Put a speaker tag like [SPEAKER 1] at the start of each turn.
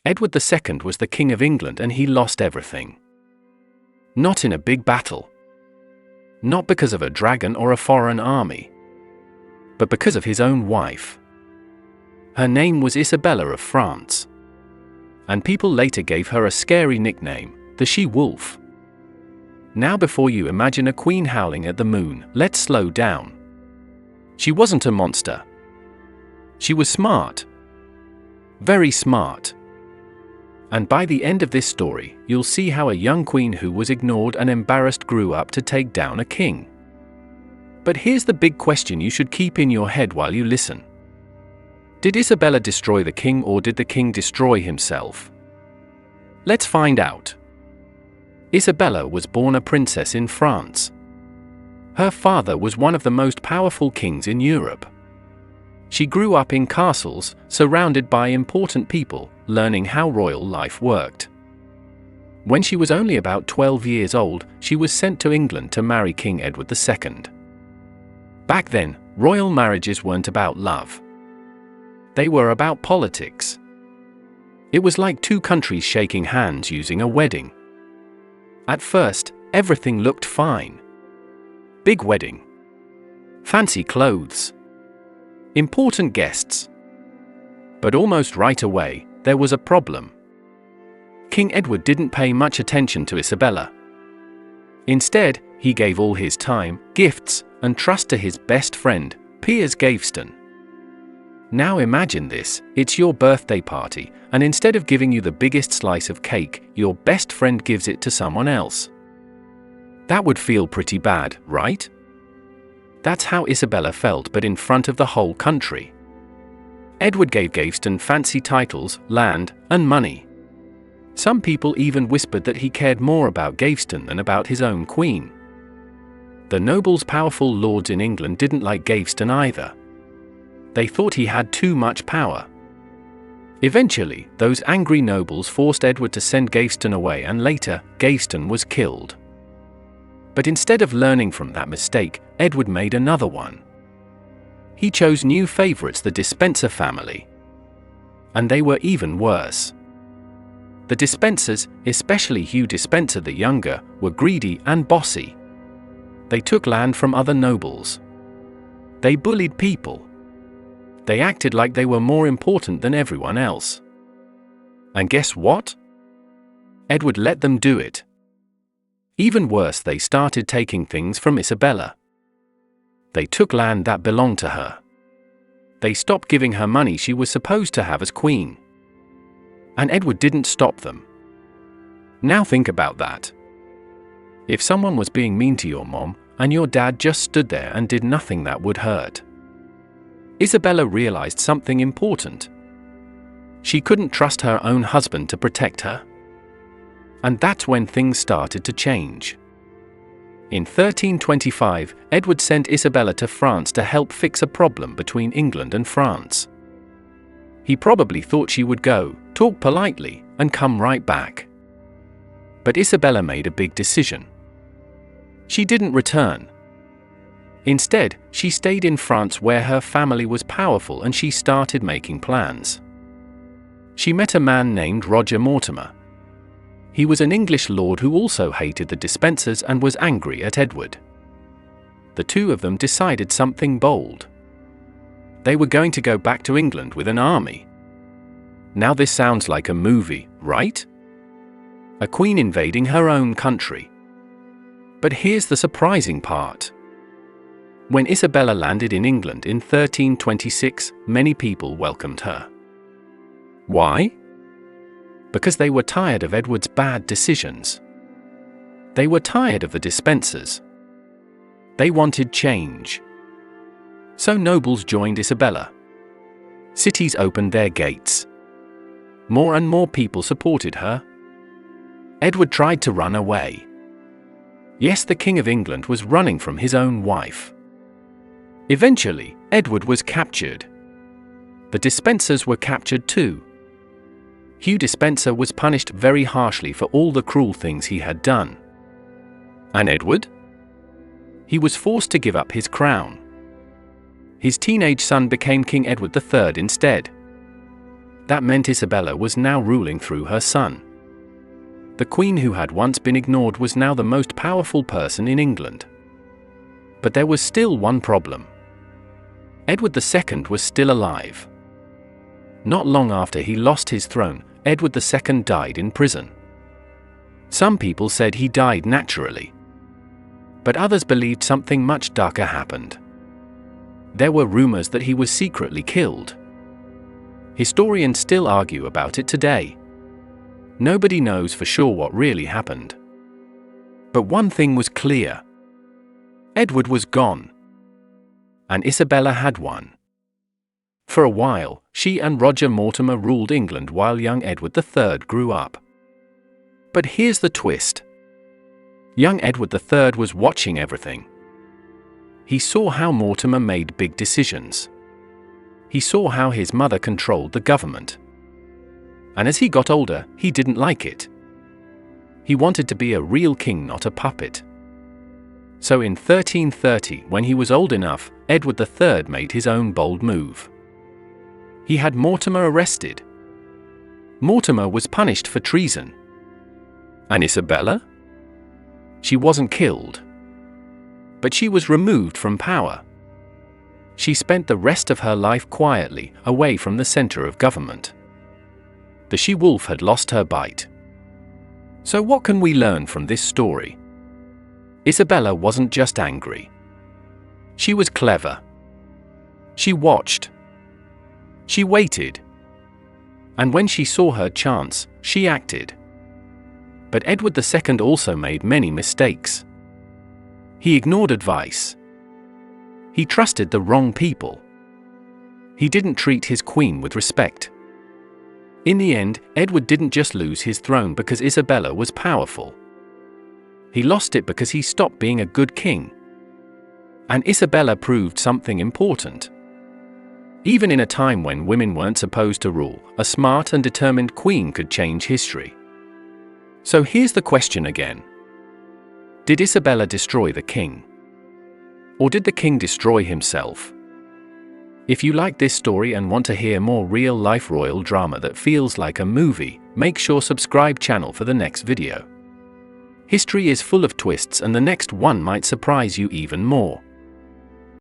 [SPEAKER 1] Edward II was the King of England and he lost everything. Not in a big battle. Not because of a dragon or a foreign army. But because of his own wife. Her name was Isabella of France. And people later gave her a scary nickname, the She-Wolf. Now before you imagine a queen howling at the moon, let's slow down. She wasn't a monster. She was smart. Very smart. And by the end of this story, you'll see how a young queen who was ignored and embarrassed grew up to take down a king. But here's the big question you should keep in your head while you listen. Did Isabella destroy the king or did the king destroy himself? Let's find out. Isabella was born a princess in France. Her father was one of the most powerful kings in Europe. She grew up in castles, surrounded by important people, learning how royal life worked. When she was only about 12 years old, she was sent to England to marry King Edward II. Back then, royal marriages weren't about love. They were about politics. It was like two countries shaking hands using a wedding. At first, everything looked fine. Big wedding. Fancy clothes. Important guests. But almost right away, there was a problem. King Edward didn't pay much attention to Isabella. Instead, he gave all his time, gifts, and trust to his best friend, Piers Gaveston. Now imagine this, it's your birthday party, and instead of giving you the biggest slice of cake, your best friend gives it to someone else. That would feel pretty bad, right? That's how Isabella felt, but in front of the whole country. Edward gave Gaveston fancy titles, land, and money. Some people even whispered that he cared more about Gaveston than about his own queen. The nobles, powerful lords in England, didn't like Gaveston either. They thought he had too much power. Eventually, those angry nobles forced Edward to send Gaveston away, and later, Gaveston was killed. But instead of learning from that mistake, Edward made another one. He chose new favorites, the Despencer family. And they were even worse. The Despensers, especially Hugh Despencer the Younger, were greedy and bossy. They took land from other nobles. They bullied people. They acted like they were more important than everyone else. And guess what? Edward let them do it. Even worse, they started taking things from Isabella. They took land that belonged to her. They stopped giving her money she was supposed to have as queen. And Edward didn't stop them. Now think about that. If someone was being mean to your mom, and your dad just stood there and did nothing that would hurt. Isabella realized something important. She couldn't trust her own husband to protect her. And that's when things started to change. In 1325, Edward sent Isabella to France to help fix a problem between England and France. He probably thought she would go, talk politely, and come right back. But Isabella made a big decision. She didn't return. Instead, she stayed in France where her family was powerful, and she started making plans. She met a man named Roger Mortimer. He was an English lord who also hated the Despensers and was angry at Edward. The two of them decided something bold. They were going to go back to England with an army. Now this sounds like a movie, right? A queen invading her own country. But here's the surprising part. When Isabella landed in England in 1326, many people welcomed her. Why? Because they were tired of Edward's bad decisions. They were tired of the Despensers. They wanted change. So nobles joined Isabella. Cities opened their gates. More and more people supported her. Edward tried to run away. Yes, the King of England was running from his own wife. Eventually, Edward was captured. The Despensers were captured too. Hugh Despencer was punished very harshly for all the cruel things he had done. And Edward? He was forced to give up his crown. His teenage son became King Edward III instead. That meant Isabella was now ruling through her son. The queen who had once been ignored was now the most powerful person in England. But there was still one problem. Edward II was still alive. Not long after he lost his throne, Edward II died in prison. Some people said he died naturally. But others believed something much darker happened. There were rumors that he was secretly killed. Historians still argue about it today. Nobody knows for sure what really happened. But one thing was clear. Edward was gone. And Isabella had won. For a while, she and Roger Mortimer ruled England while young Edward III grew up. But here's the twist. Young Edward III was watching everything. He saw how Mortimer made big decisions. He saw how his mother controlled the government. And as he got older, he didn't like it. He wanted to be a real king, not a puppet. So in 1330, when he was old enough, Edward III made his own bold move. He had Mortimer arrested. Mortimer was punished for treason. And Isabella? She wasn't killed. But she was removed from power. She spent the rest of her life quietly, away from the center of government. The she-wolf had lost her bite. So what can we learn from this story? Isabella wasn't just angry. She was clever. She watched. She waited. And when she saw her chance, she acted. But Edward II also made many mistakes. He ignored advice. He trusted the wrong people. He didn't treat his queen with respect. In the end, Edward didn't just lose his throne because Isabella was powerful. He lost it because he stopped being a good king. And Isabella proved something important. Even in a time when women weren't supposed to rule, a smart and determined queen could change history. So here's the question again. Did Isabella destroy the king? Or did the king destroy himself? If you like this story and want to hear more real-life royal drama that feels like a movie, make sure subscribe channel for the next video. History is full of twists and the next one might surprise you even more.